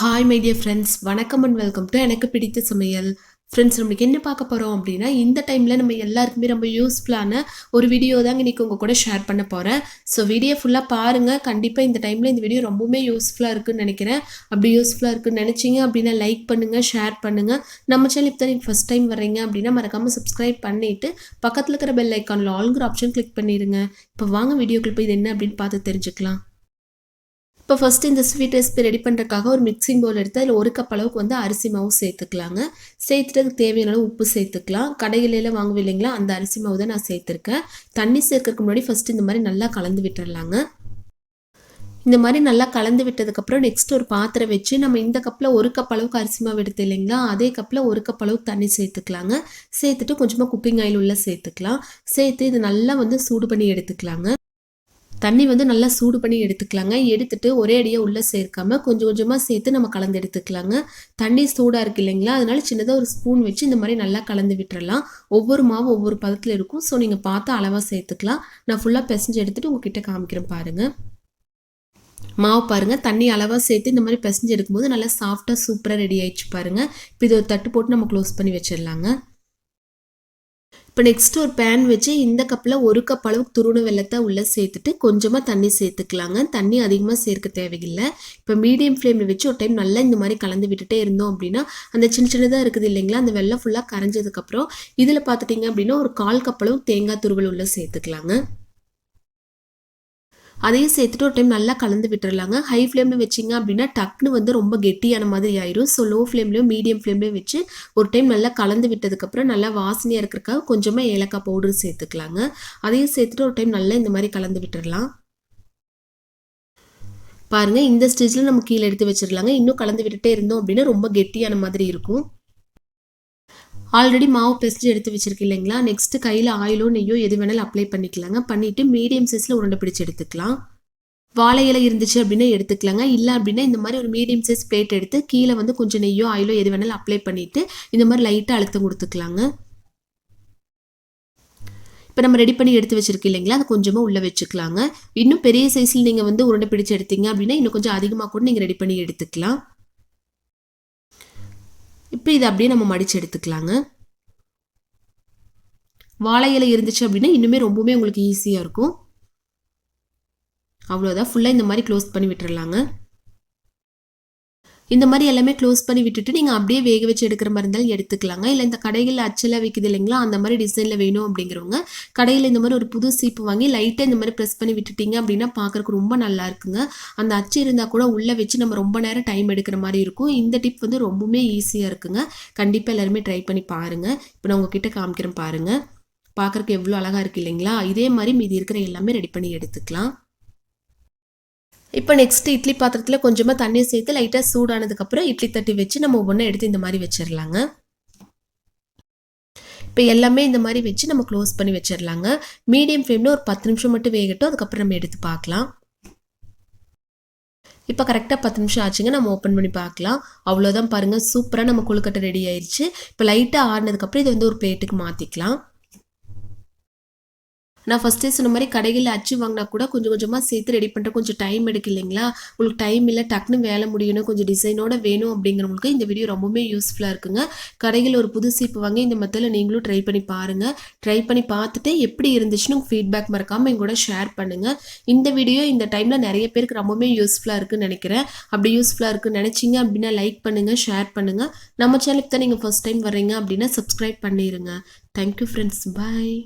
Hi my dear friends, வணக்கம் and welcome to எனக்கு பிடித்த சமையல். ஃப்ரெண்ட்ஸ், நம்மளுக்கு என்ன பார்க்க போகிறோம் அப்படின்னா, இந்த டைமில் நம்ம எல்லாருக்குமே ரொம்ப யூஸ்ஃபுல்லான ஒரு வீடியோ தாங்க இன்றைக்கி உங்கள் கூட ஷேர் பண்ண போகிறேன். ஸோ வீடியோ ஃபுல்லாக பாருங்கள். கண்டிப்பாக இந்த டைமில் இந்த வீடியோ ரொம்பவுமே யூஸ்ஃபுல்லாக இருக்குன்னு நினைக்கிறேன். அப்படி யூஸ்ஃபுல்லாக இருக்குன்னு நினச்சிங்க அப்படின்னா லைக் பண்ணுங்கள், ஷேர் பண்ணுங்கள். நம்ம சேனல் இப்போ தான் நீங்கள் ஃபஸ்ட் டைம் வர்றீங்க அப்படின்னா மறக்காமல் சப்ஸ்கிரைப் பண்ணிவிட்டு பக்கத்தில் இருக்கிற பெல் ஐக்கானில் ஆல்ங்கிற ஆப்ஷன் கிளிக் பண்ணிடுங்க. இப்போ வாங்க வீடியோக்குள்ள போய் இது என்ன அப்படின்னு பார்த்து தெரிஞ்சுக்கலாம். இப்போ ஃபஸ்ட்டு இந்த ஸ்வீட் ரெசிபி ரெடி பண்ணுறதுக்காக ஒரு மிக்சிங் பவுல் எடுத்து அதில் 1 கப் அளவுக்கு வந்து அரிசி மாவு சேர்த்துக்கலாங்க. சேர்த்துட்டு அதுக்கு தேவையான அளவு உப்பு சேர்த்துக்கலாம். கடைகளில் வாங்குவோம் இல்லைங்களா, அந்த அரிசி மாவு தான் நான் சேர்த்துருக்கேன். தண்ணி சேர்க்கறதுக்கு முன்னாடி ஃபஸ்ட்டு இந்த மாதிரி நல்லா கலந்து விட்டுறலாங்க. இந்த மாதிரி நல்லா கலந்து விட்டதுக்கப்புறம் நெக்ஸ்ட் ஒரு பாத்திரம் வச்சு நம்ம இந்த கப்பில் 1 கப் அளவுக்கு அரிசி மாவு எடுத்து இல்லைங்களா, அதே கப்பில் 1 கப் அளவுக்கு தண்ணி சேர்த்துக்கலாங்க. சேர்த்துட்டு கொஞ்சமாக குக்கிங் ஆயில் உள்ளே சேர்த்துக்கலாம். சேர்த்து இது நல்லா வந்து சூடு பண்ணி எடுத்துக்கலாங்க. தண்ணி வந்து நல்லா சூடு பண்ணி எடுத்துக்கலாங்க. எடுத்துட்டு ஒரே அடியாக உள்ளே சேர்க்காம கொஞ்சம் கொஞ்சமாக சேர்த்து நம்ம கலந்து எடுத்துக்கலாங்க. தண்ணி சூடாக இருக்குது இல்லைங்களா, அதனால சின்னதாக ஒரு ஸ்பூன் வச்சு இந்த மாதிரி நல்லா கலந்து விட்டுறலாம். ஒவ்வொரு மாவும் ஒவ்வொரு பதத்தில் இருக்கும். ஸோ நீங்கள் பார்த்து அளவாக சேர்த்துக்கலாம். நான் ஃபுல்லாக பிசைஞ்சு எடுத்துகிட்டு உங்ககிட்ட காமிக்கிறேன் பாருங்கள். மாவு பாருங்கள், தண்ணி அளவாக சேர்த்து இந்த மாதிரி பிசைஞ்சு எடுக்கும்போது நல்லா சாஃப்டாக சூப்பராக ரெடி ஆயிடுச்சு பாருங்கள். இப்போ இது ஒரு தட்டு போட்டு நம்ம க்ளோஸ் பண்ணி வச்சிடலாங்க. இப்போ நெக்ஸ்ட் ஒரு பேன் வச்சு இந்த கப்பில் 1 கப் அளவுக்கு துருவன வெல்லத்தை உள்ளே சேர்த்துட்டு கொஞ்சமாக தண்ணி சேர்த்துக்கலாங்க. தண்ணி அதிகமாக சேர்க்க தேவையில்லை. இப்போ மீடியம் ஃப்ளேமில் வச்சு ஒரு டைம் நல்லா இந்த மாதிரி கலந்து விட்டுட்டே இருந்தோம் அப்படின்னா அந்த சின்ன சின்னதாக இருக்குது இல்லைங்களா, அந்த வெல்லம் ஃபுல்லாக கரைஞ்சதுக்கப்புறம் இதில் பார்த்துட்டிங்க அப்படின்னா ஒரு 1/4 கப் அளவு தேங்காய் துருவல் உள்ளே சேர்த்துக்கலாங்க. அதையும் சேர்த்துட்டு ஒரு டைம் நல்லா கலந்து விட்டுறலாங்க. ஹை ஃப்ளேமில் வச்சிங்க அப்படின்னா டக்குன்னு வந்து ரொம்ப கெட்டியான மாதிரி ஆயிரும். ஸோ லோ ஃப்ளேம்லேயும் மீடியம் ஃப்ளேம்லேயும் வச்சு ஒரு டைம் நல்லா கலந்து விட்டதுக்கப்புறம் நல்லா வாசனையாக இருக்கிறதுக்காக கொஞ்சமாக ஏலக்காய் பவுடர் சேர்த்துக்கலாங்க. அதையும் சேர்த்துட்டு ஒரு டைம் நல்லா இந்த மாதிரி கலந்து விட்டுடலாம். பாருங்கள், இந்த ஸ்டேஜில் நம்ம கீழே எடுத்து வச்சிடலாங்க. இன்னும் கலந்து விட்டுட்டே இருந்தோம் அப்படின்னா ரொம்ப கெட்டியான மாதிரி இருக்கும். ஆல்ரெடி மாவு பிசைஞ்சு எடுத்து வச்சிருக்கு இல்லைங்களா, நெக்ஸ்ட் கையில் ஆயிலோ நெய்யோ எது வேணாலும் அப்ளை பண்ணிக்கலாங்க. பண்ணிவிட்டு மீடியம் சைஸில் உருண்டை பிடிச்சி எடுத்துக்கலாம். வாழை இலை இருந்துச்சு அப்படின்னா எடுத்துக்கலாங்க. இல்லை அப்படின்னா இந்த மாதிரி ஒரு மீடியம் சைஸ் பிளேட் எடுத்து கீழே வந்து கொஞ்சம் நெய்யோ ஆயிலோ எது வேணாலும் அப்ளை பண்ணிவிட்டு இந்த மாதிரி லைட்டாக அழுத்தம் கொடுத்துக்கலாங்க. இப்போ நம்ம ரெடி பண்ணி எடுத்து வச்சிருக்கு இல்லைங்களா, அது கொஞ்சமாக உள்ளே வச்சுக்கலாங்க. இன்னும் பெரிய சைஸில் நீங்கள் வந்து உருண்டை பிடிச்சி எடுத்தீங்க அப்படின்னா இன்னும் கொஞ்சம் அதிகமாக கூட நீங்கள் ரெடி பண்ணி எடுத்துக்கலாம். இப்போ இதை அப்படியே நம்ம மடித்து எடுத்துக்கலாங்க. வாழை இலை இருந்துச்சு அப்படின்னா இன்னுமே ரொம்பவுமே உங்களுக்கு ஈஸியாக இருக்கும். அவ்வளோதான், ஃபுல்லாக இந்த மாதிரி க்ளோஸ் பண்ணி விட்டுறலாங்க. இந்த மாதிரி எல்லாமே க்ளோஸ் பண்ணி விட்டுட்டு நீங்கள் அப்படியே வேக வச்சு எடுக்கிற மாதிரி இருந்தாலும் எடுத்துக்கலாங்க. இல்லை இந்த கடைகளில் அச்செல்லாம் விற்குது இல்லைங்களா, அந்த மாதிரி டிசைனில் வேணும் அப்படிங்கிறவங்க கடையில் இந்த மாதிரி ஒரு புது சீப்பு வாங்கி லைட்டாக இந்த மாதிரி ப்ரெஸ் பண்ணி விட்டுட்டீங்க அப்படின்னா பார்க்குறக்கு ரொம்ப நல்லா இருக்குங்க. அந்த அச்சு இருந்தால் கூட உள்ளே வச்சு நம்ம ரொம்ப நேரம் டைம் எடுக்கிற மாதிரி இருக்கும். இந்த டிப் வந்து ரொம்பவுமே ஈஸியாக இருக்குங்க. கண்டிப்பாக எல்லாருமே ட்ரை பண்ணி பாருங்கள். இப்போ நான் உங்ககிட்ட காமிக்கிறேன் பாருங்கள். பார்க்குறக்கு எவ்வளோ அழகாக இருக்குது இல்லைங்களா. இதே மாதிரி மீதி இருக்கிற எல்லாமே ரெடி பண்ணி எடுத்துக்கலாம். இப்போ நெக்ஸ்ட் இட்லி பாத்திரத்தில் கொஞ்சமாக தண்ணி சேர்த்து லைட்டாக சூடானதுக்கப்புறம் இட்லி தட்டி வச்சு நம்ம ஒவ்வொன்றா எடுத்து இந்த மாதிரி வச்சிடலாங்க. இப்போ எல்லாமே இந்த மாதிரி வச்சு நம்ம க்ளோஸ் பண்ணி வச்சிடலாங்க. மீடியம் ஃப்ளேமில் ஒரு 10 நிமிஷம் மட்டும் வேகட்டும். அதுக்கப்புறம் நம்ம எடுத்து பார்க்கலாம். இப்போ கரெக்டாக 10 நிமிஷம் ஆச்சுங்க. நம்ம ஓப்பன் பண்ணி பார்க்கலாம். அவ்வளோதான் பாருங்கள், சூப்பராக நம்ம கொழுக்கட்டை ரெடி ஆயிடுச்சு. இப்போ லைட்டாக ஆறினதுக்கப்புறம் இதை வந்து ஒரு பிளேட்டுக்கு மாற்றிக்கலாம். நான் ஃபஸ்ட்டே சொன்ன மாதிரி கடைகளில் அச்சு வாங்கினா கூட கொஞ்சம் கொஞ்சமாக சேர்த்து ரெடி பண்ணுற கொஞ்சம் டைம் எடுக்கு இல்லைங்களா. உங்களுக்கு டைம் இல்லை, டக்குன்னு வேலை முடியணும், கொஞ்சம் டிசைனோட வேணும் அப்படிங்கிறவங்களுக்கு இந்த வீடியோ ரொம்பவுமே யூஸ்ஃபுல்லாக இருக்குங்க. கடையில் ஒரு புது சீப்பு வாங்கி இந்த மெத்தடில் நீங்களும் ட்ரை பண்ணி பாருங்கள். ட்ரை பண்ணி பார்த்துட்டு எப்படி இருந்துச்சுன்னு உங்கள் ஃபீட்பேக் மறக்காமல் எங்கூட ஷேர் பண்ணுங்கள். இந்த வீடியோ இந்த டைமில் நிறைய பேருக்கு ரொம்பவுமே யூஸ்ஃபுல்லாக இருக்குன்னு நினைக்கிறேன். அப்படி யூஸ்ஃபுல்லாக இருக்குன்னு நினச்சிங்க அப்படின்னா லைக் பண்ணுங்கள், ஷேர் பண்ணுங்கள். நம்ம சேனலுக்கு தான் நீங்கள் ஃபஸ்ட் டைம் வர்றீங்க அப்படின்னா சப்ஸ்கிரைப் பண்ணிடுங்க. தேங்க்யூ ஃப்ரெண்ட்ஸ், பாய்.